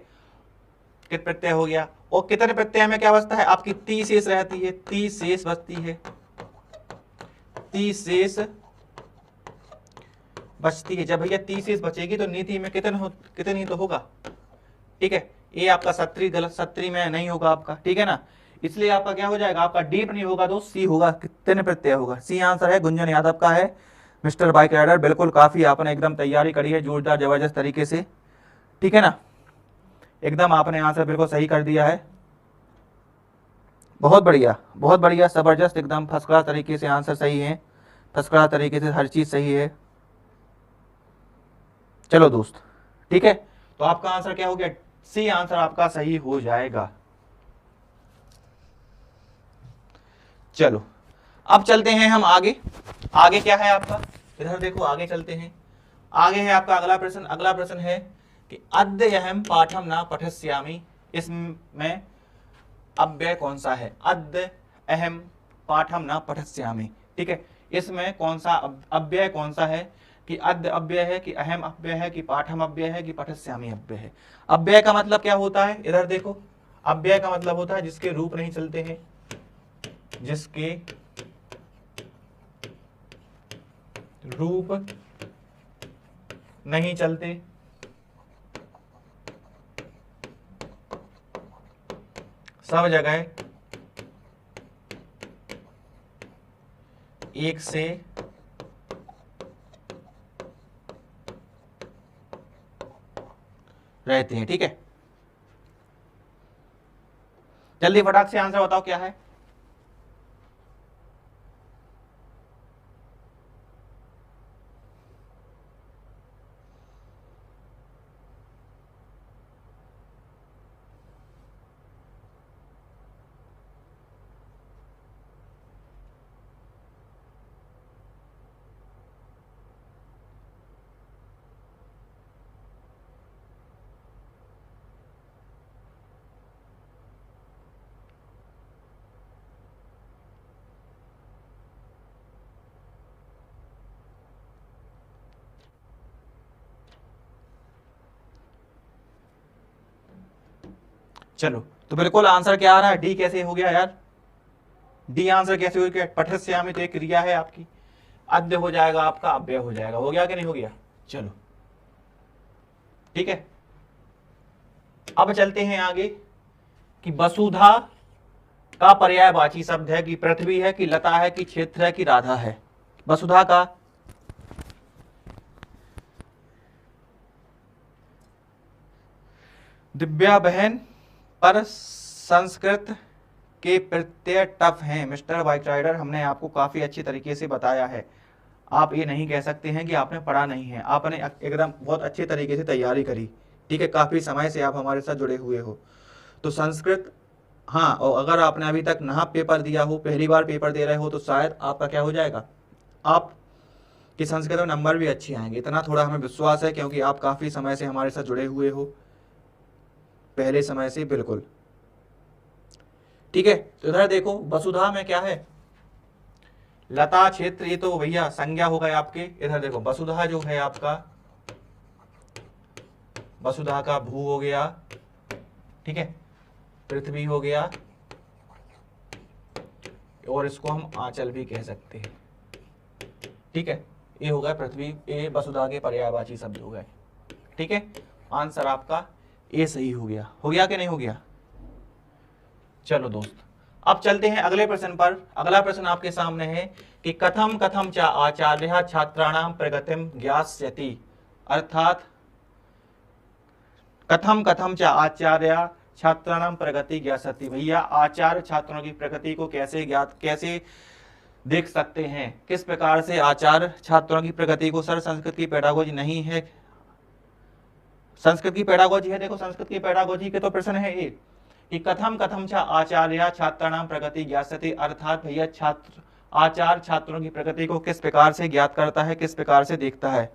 कित प्रत्यय हो गया। और कितने प्रत्यय में क्या बचता है, आपकी ती शेष रहती है, ती शेष बचती है, ती शेष बचती है। जब भैया ती शेष बचेगी तो नीति में कितनी तो होगा। ठीक है, ये आपका सत्री गलत, सत्री में नहीं होगा आपका। ठीक है ना, इसलिए आपका क्या हो जाएगा, आपका डीप नहीं होगा तो सी होगा, कितने प्रत्यय होगा। सी आंसर है, गुंजन यादव का है। मिस्टर बाइक राइडर बिल्कुल काफी आपने एकदम तैयारी करी है जोरदार जबरदस्त तरीके से। ठीक है ना, एकदम आपने आंसर बिल्कुल सही कर दिया है, बहुत बढ़िया बहुत बढ़िया, जबरदस्त, एकदम फर्स्ट क्लास तरीके से आंसर सही है, फर्स्ट क्लास तरीके से हर चीज सही है। चलो दोस्त, ठीक है, तो आपका आंसर क्या हो गया, सी आंसर आपका सही हो जाएगा। चलो अब चलते हैं हम आगे। आगे क्या है आपका, इधर देखो, आगे चलते हैं। आगे है आपका अगला प्रश्न। अगला प्रश्न है कि अद्यहम पाठम न पठस्यामि, इसमें अव्यय कौन सा है, अद्यहम पाठम न पठस्यामि। ठीक है, इसमें कौन सा अव्यय कौन सा है, कि अद्य अव्यय है, कि अहम अव्यय है, कि पाठम अव्यय है, कि पठस्यामि अव्यय है। अव्यय का मतलब क्या होता है, इधर देखो, अव्यय का मतलब होता है जिसके रूप नहीं चलते हैं, जिसके रूप नहीं चलते, सब जगह एक से रहते हैं। ठीक है, जल्दी फटाक से आंसर बताओ क्या है। चलो, तो बिल्कुल आंसर क्या आ रहा है, डी कैसे हो गया यार, डी आंसर कैसे हो गया, पठस्यामि तो एक क्रिया है आपकी, अद्य हो जाएगा आपका, अव्यय हो जाएगा। हो गया कि नहीं हो गया। चलो ठीक है, अब चलते हैं आगे कि वसुधा का पर्यायवाची शब्द है, कि पृथ्वी है, कि लता है, कि क्षेत्र है, कि राधा है। वसुधा का दिव्या बहन पर संस्कृत के प्रत्यय टफ हैं। मिस्टर बाइक राइडर, हमने आपको काफी अच्छी तरीके से बताया है, आप ये नहीं कह सकते हैं कि आपने पढ़ा नहीं है, आपने एकदम बहुत अच्छे तरीके से तैयारी करी। ठीक है, काफी समय से आप हमारे साथ जुड़े हुए हो, तो संस्कृत, हाँ, और अगर आपने अभी तक ना पेपर दिया हो, पहली बार पेपर दे रहे हो, तो शायद आपका क्या हो जाएगा, आप कि संस्कृत में नंबर भी अच्छे आएंगे, इतना थोड़ा हमें विश्वास है, क्योंकि आप काफी समय से हमारे साथ जुड़े हुए हो, पहले समय से बिल्कुल। ठीक है, तो इधर देखो, वसुधा में क्या है, लता, क्षेत्र, ये तो भैया संज्ञा हो गए आपके। इधर देखो, वसुधा जो है आपका, वसुधा का भू हो गया, ठीक है, पृथ्वी हो गया, और इसको हम आंचल भी कह सकते हैं। ठीक है, ये हो गया पृथ्वी, ये वसुधा के पर्यायवाची शब्द हो गए। ठीक है, आंसर आपका ए सही हो गया कि नहीं हो गया। चलो दोस्त, अब चलते हैं अगले प्रश्न पर। अगला प्रश्न आपके सामने है कि कथम कथम च आचार्य छात्राणाम प्रगतिम ज्ञास्यति, अर्थात कथम कथम च आचार्य छात्राणाम प्रगति ज्ञास्यति, भैया आचार्य छात्रों की प्रगति को कैसे देख सकते हैं, किस प्रकार से आचार्य छात्रों की प्रगति को। सर संस्कृत की पेडागोजी नहीं है, संस्कृत की पेडागोजी है, देखो संस्कृत की पेडागोजी के तो प्रश्न है एक कि कथम कथम च आचार्य छात्राणाम प्रगति ज्ञास्यति, अर्थात भैया आचार्य छात्रों की प्रगति को किस प्रकार से ज्ञात करता है, किस प्रकार से देखता है।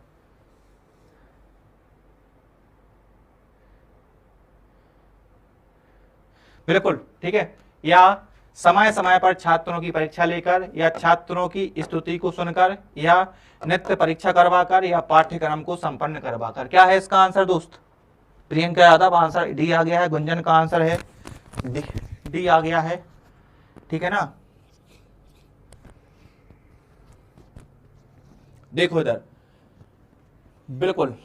बिल्कुल ठीक है, या समय समय पर छात्रों की परीक्षा लेकर, या छात्रों की स्तुति को सुनकर, या नित्य परीक्षा करवाकर, या पाठ्यक्रम को संपन्न करवाकर। क्या है इसका आंसर दोस्त? प्रियंका यादव आंसर डी आ गया है, गुंजन का आंसर है डी आ गया है, ठीक है ना। देखो इधर बिल्कुल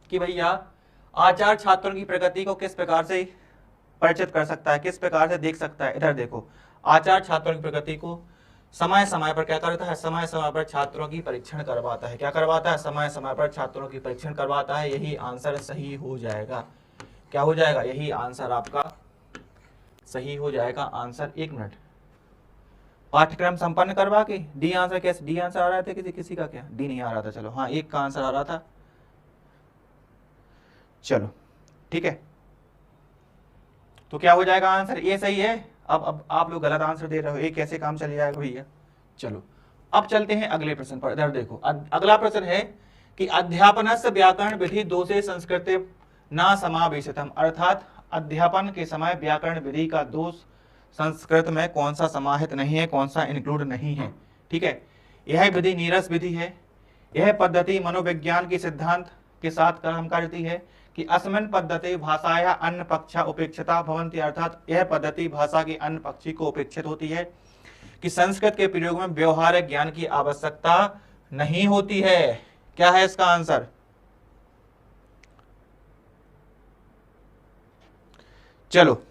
कि भैया आचार्य छात्रों की प्रगति को किस प्रकार से परिचित कर सकता है, किस प्रकार से देख सकता है। इधर देखो, आचार्य छात्रों की प्रगति को समय समय पर क्या करता है, समय समय पर छात्रों की परीक्षण करवाता है। क्या करवाता है? समय समय पर छात्रों की परीक्षण करवाता है। यही आंसर सही हो जाएगा। क्या हो जाएगा? यही आंसर आपका सही हो जाएगा। आंसर, एक मिनट, पाठ्यक्रम संपन्न करवा के डी आंसर। कैसे डी आंसर आ रहा था? किसी का क्या डी नहीं आ रहा था? चलो हाँ, एक का आंसर आ रहा था। चलो ठीक है, तो क्या हो जाएगा आंसर? ए सही है। अब आप लोग गलत आंसर दे रहे हो, ये कैसे काम चल जाएगा भैया। चलो अब चलते हैं अगले प्रश्न पर। इधर देखो, अगला प्रश्न है कि अध्यापनस्य व्याकरण विधि दोषे संस्कृते न समावेशितम, अर्थात अध्यापन के समय व्याकरण विधि का दोष संस्कृत में कौन सा समाहित नहीं है, कौन सा इंक्लूड नहीं है। ठीक है, यह विधि नीरस विधि है। यह पद्धति मनोविज्ञान के सिद्धांत के साथ काम करती है कि अस्मिन् पद्धति भाषाया अन्य पक्षा उपेक्षिता भवन्ति, अर्थात यह पद्धति भाषा के अन्य पक्षी को उपेक्षित होती है, कि संस्कृत के प्रयोग में व्यवहारिक ज्ञान की आवश्यकता नहीं होती है। क्या है इसका आंसर? चलो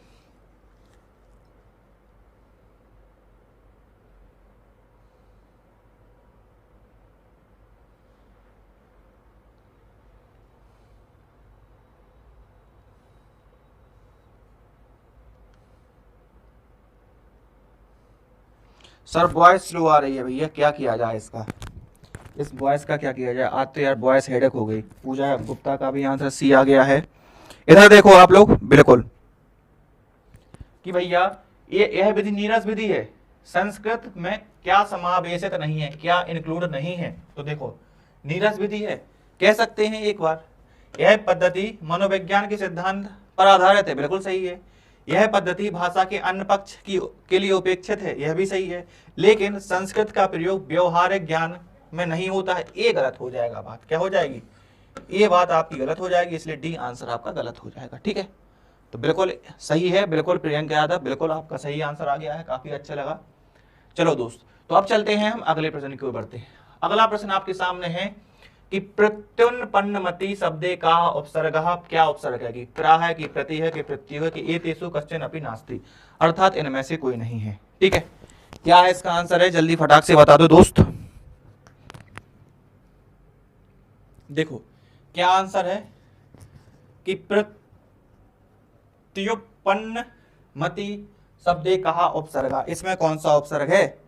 सर वॉइस स्लो आ रही है भैया, क्या किया जाए इसका, इस वॉइस का क्या किया जाए। आज तो यार वॉइस हेडेक हो गई। पूजा गुप्ता का भी आंसर सी आ गया है। इधर देखो आप लोग, बिल्कुल कि भैया यह विधि नीरस विधि है, संस्कृत में क्या समावेशित नहीं है, क्या इंक्लूड नहीं है। तो देखो नीरस विधि है, कह सकते हैं एक बार। यह पद्धति मनोविज्ञान के सिद्धांत पर आधारित है, बिल्कुल सही है। यह पद्धति भाषा के अन्य पक्ष के लिए उपेक्षित है, यह भी सही है। लेकिन संस्कृत का प्रयोग व्यवहारिक ज्ञान में नहीं होता है, ये गलत हो जाएगा बात। क्या हो जाएगी? ये बात आपकी गलत हो जाएगी, इसलिए डी आंसर आपका गलत हो जाएगा। ठीक है, तो बिल्कुल सही है, बिल्कुल प्रियंका यादव, बिल्कुल आपका सही आंसर आ गया है, काफी अच्छा लगा। चलो दोस्त, तो अब चलते हैं हम अगले प्रश्न की ओर बढ़ते हैं। अगला प्रश्न आपके सामने है कि प्रत्युन्पन्नमति शब्दे का उपसर्ग, क्या उपसर्ग है? कि प्रा है, कि प्रति है, कि प्रत्यय है, कि एतेषु कश्चन अपि नास्ति, अर्थात इनमें से कोई नहीं है। ठीक है, क्या है इसका आंसर? है जल्दी फटाक से बता दो दोस्त। देखो क्या आंसर है कि प्रत्युत्पन्नमति शब्दे कहा उपसर्ग, इसमें कौन सा उपसर्ग है?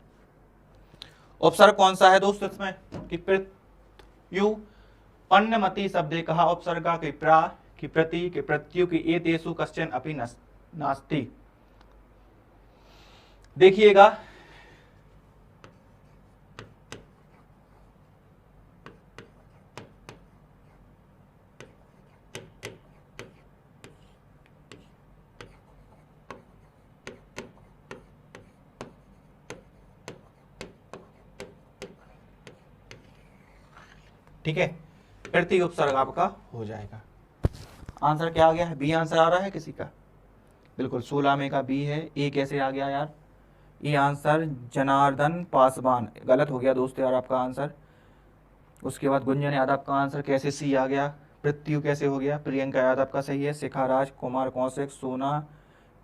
उपसर्ग कौन सा है दोस्त इसमें? कि प्रत्युत्पन्नमति शब्दे कहा उपसर्ग, कि प्रा, कि प्रति, कि प्रत्यु, कि एतेषु कश्चन अपि नास्ति। देखिएगा ठीक है, प्रति उपसर्ग आपका हो जाएगा। आंसर क्या आ गया है? बी आंसर आ रहा है किसी का? बिल्कुल 16 में का बी है। ए कैसे आ गया यार? ये आंसर जनार्दन पासवान, गलत हो गया दोस्त यार आपका आंसर। उसके बाद गुंजन यादव का आंसर कैसे सी आ गया? पृथ्वी कैसे हो गया, प्रियंका यादव का सही है, शिखा राज, कुमार कौशिक, सोना,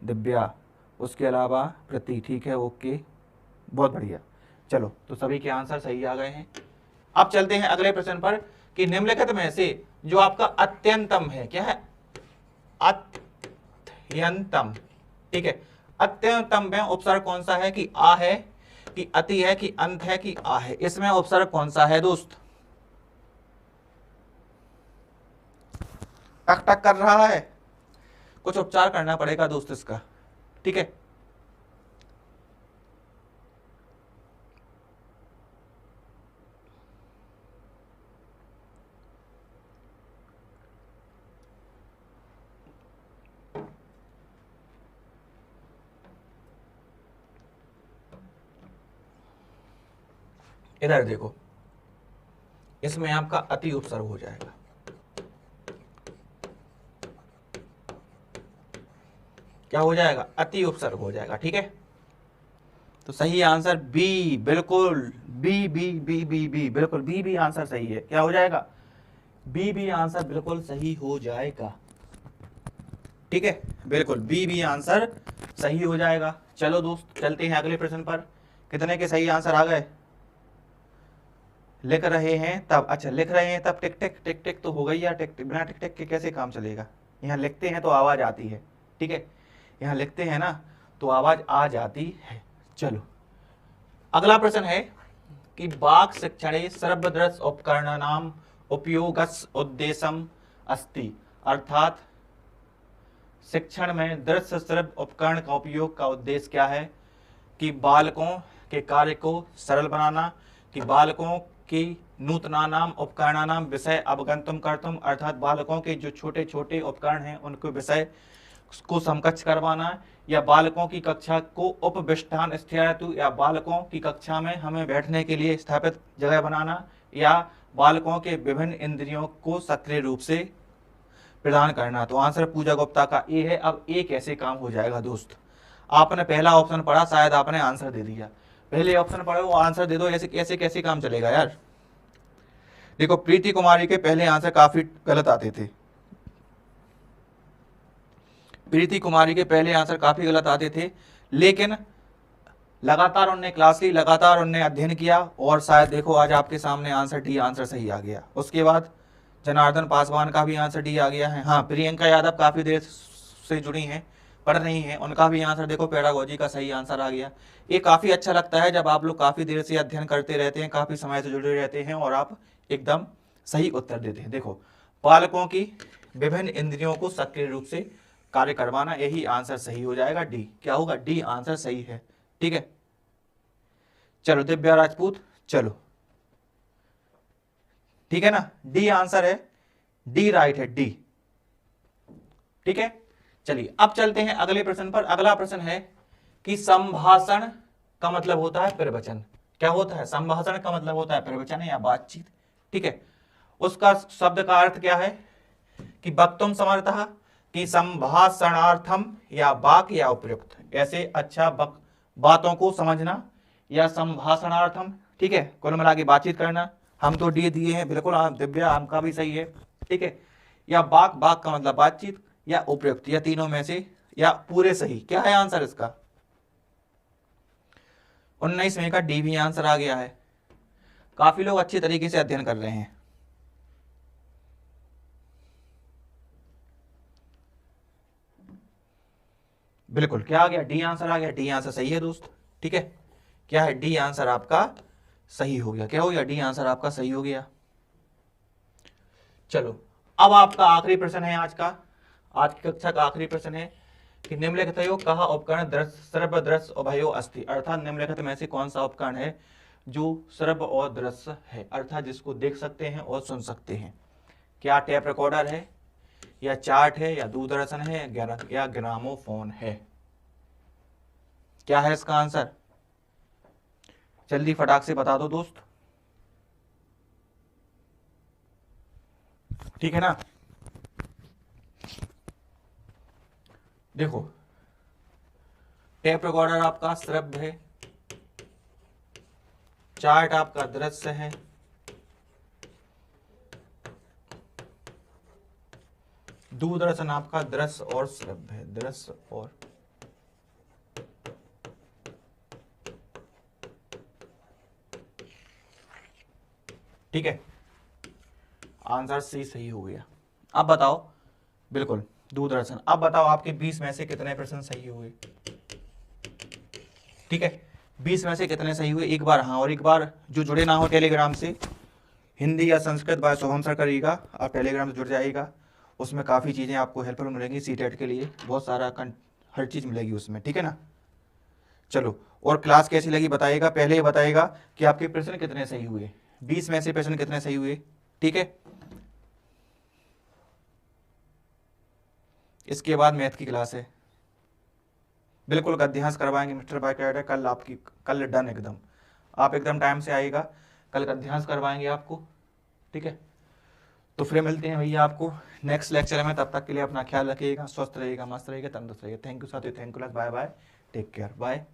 दिव्या, उसके अलावा प्रति, ठीक है, ओके, बहुत बढ़िया। चलो तो सभी के आंसर सही आ गए हैं। अब चलते हैं अगले प्रश्न पर कि निम्नलिखित में से जो आपका अत्यंतम है, क्या है, अत्यंतम, ठीक है, अत्यंतम में उपसर्ग कौन सा है, कि आ है, कि अति है, कि अंत है, कि आ है, इसमें उपसर्ग कौन सा है दोस्त? टक टक कर रहा है, कुछ उपचार करना पड़ेगा दोस्त इसका, ठीक है। इधर देखो, इसमें आपका अति उपसर्ग हो जाएगा, क्या हो जाएगा, अति उपसर्ग हो जाएगा, ठीक है। तो सही आंसर बी, बिल्कुल B B B B B, बिल्कुल बी बी आंसर सही है, क्या हो जाएगा, बी बी आंसर बिल्कुल सही हो जाएगा, ठीक है, बिल्कुल बी बी आंसर सही हो जाएगा। चलो दोस्त चलते हैं अगले प्रश्न पर। कितने के सही आंसर आ गए? लिख रहे हैं तब, अच्छा लिख रहे हैं तब टिक टिक टिक टिक तो हो गई यार, टिक टिक बिना टिक टिक के कैसे काम चलेगा? यहाँ लिखते हैं तो आवाज आती है, ठीक है, यहाँ लिखते हैं ना तो आवाज आ जाती है। चलो अगला प्रश्न है कि वाक् शिक्षणे सर्वदृश उपकरणानाम उपयोगस् उद्देश्यम अस्ति, अर्थात शिक्षण में दृश्य श्रव्य उपकरण का उपयोग का उद्देश्य क्या है? कि बालकों के कार्य को सरल बनाना, कि बालकों की नूतनानाम उपकरणानाम विषय अवगंतुम कर्तुम, अर्थात बालकों के जो छोटे छोटे उपकरण हैं उनको विषय को समकक्ष करवाना, या बालकों की कक्षा को उपविष्टान स्थायतु, या बालकों की कक्षा में हमें बैठने के लिए स्थापित जगह बनाना, या बालकों के विभिन्न इंद्रियों को सक्रिय रूप से प्रदान करना। तो आंसर पूजा गुप्ता का ए है। अब ए कैसे काम हो जाएगा दोस्त? आपने पहला ऑप्शन पढ़ा, शायद आपने आंसर दे दिया, पहले ऑप्शन पढ़ो वो आंसर दे दो, ऐसे कैसे कैसे काम चलेगा यार? देखो प्रीति कुमारी के पहले आंसर काफी गलत आते थे, प्रीति कुमारी के पहले आंसर काफी गलत आते थे, लेकिन लगातार उनने क्लास ली, लगातार उनने अध्ययन किया, और शायद देखो आज आपके सामने आंसर डी आंसर सही आ गया। उसके बाद जनार्दन पासवान का भी आंसर डी आ गया है। हाँ, प्रियंका यादव काफी देर से जुड़ी हैं, पढ़ रही हैं, उनका भी आंसर देखो पेडागोजी का सही आंसर आ गया। ये काफी अच्छा लगता है जब आप लोग काफी देर से अध्ययन करते रहते हैं, काफी समय से जुड़े रहते हैं और आप एकदम सही उत्तर देते हैं। देखो बालकों की विभिन्न इंद्रियों को सक्रिय रूप से कार्य करवाना, यही आंसर सही हो जाएगा, डी। क्या होगा? डी आंसर सही है, ठीक है। चलो दिव्या राजपूत, चलो ठीक है ना, डी आंसर है, डी राइट है, डी, ठीक है। चलिए अब चलते हैं अगले प्रश्न पर। अगला प्रश्न है कि संभाषण का मतलब होता है प्रवचन। क्या होता है? संभाषण का मतलब होता है प्रवचन या बातचीत, ठीक है। उसका शब्द का अर्थ क्या है? कि वक्तुम समर्थः, कि संभाषणार्थम, या वाक या उपयुक्त, ऐसे अच्छा बातों को समझना, या संभाषणार्थम, ठीक है, कुल मिला के बातचीत करना। हम तो डी दिए हैं, बिल्कुल दिव्या हमका भी सही है, ठीक है। या वाक, वाक का मतलब बातचीत, या उपयुक्त, या तीनों में से, या पूरे सही। क्या है आंसर इसका? 19 में का डी भी आंसर आ गया है। काफी लोग अच्छी तरीके से अध्ययन कर रहे हैं। बिल्कुल क्या आ गया? डी आंसर आ गया, डी आंसर सही है दोस्त, ठीक है। क्या है? डी आंसर आपका सही हो गया। क्या हो गया? डी आंसर आपका सही हो गया। चलो अब आपका आखिरी प्रश्न है आज का, आज की कक्षा का आखिरी प्रश्न है कि निम्नलिखितयोः कः उपकरण सर्वदृश्य उभयो अस्ति, अर्थात निम्नलिखित में से कौन सा उपकरण है जो सर्व और दृश्य है, अर्थात जिसको देख सकते हैं और सुन सकते हैं। क्या टेप रिकॉर्डर है, या चार्ट है, या दूरदर्शन है, या ग्रामोफोन है? क्या है इसका आंसर? जल्दी फटाक से बता दो दोस्त, ठीक है ना। देखो टेप रिकॉर्डर आपका श्रव्य है, चार्ट आपका दृश्य है, दूरदर्शन आपका दृश्य और श्रव्य, दृश्य और ठीक है, आंसर सी सही हो गया। अब बताओ, बिल्कुल दूरदर्शन। अब बताओ आपके 20 में से कितने प्रश्न सही हुए? ठीक है, 20 में से कितने सही हुए? एक बार हाँ, और एक बार जो जुड़े ना हो टेलीग्राम से, हिंदी या संस्कृत बाय शुभम सर करिएगा, आप टेलीग्राम से जुड़ जाइएगा, उसमें काफ़ी चीज़ें आपको हेल्पफुल मिलेंगी, सीटेट के लिए बहुत सारा हर चीज़ मिलेगी उसमें, ठीक है ना। चलो, और क्लास कैसी लगी बताइएगा, पहले ही बताइएगा कि आपके प्रश्न कितने सही हुए, 20 में से प्रश्न कितने सही हुए, ठीक है। इसके बाद मैथ की क्लास है, बिल्कुल गद्यांश करवाएंगे मिस्टर बाइक, कल आपकी, कल डन एकदम, आप एकदम टाइम से आइएगा, कल गद्यांश करवाएंगे आपको, ठीक है। तो फिर मिलते हैं भैया आपको नेक्स्ट लेक्चर में, तब तक के लिए अपना ख्याल रखिएगा, स्वस्थ रहिएगा, मस्त रहिएगा, तंदुरुस्त रहिएगा। थैंक यू साथियों, thank you, bye bye, take care, bye.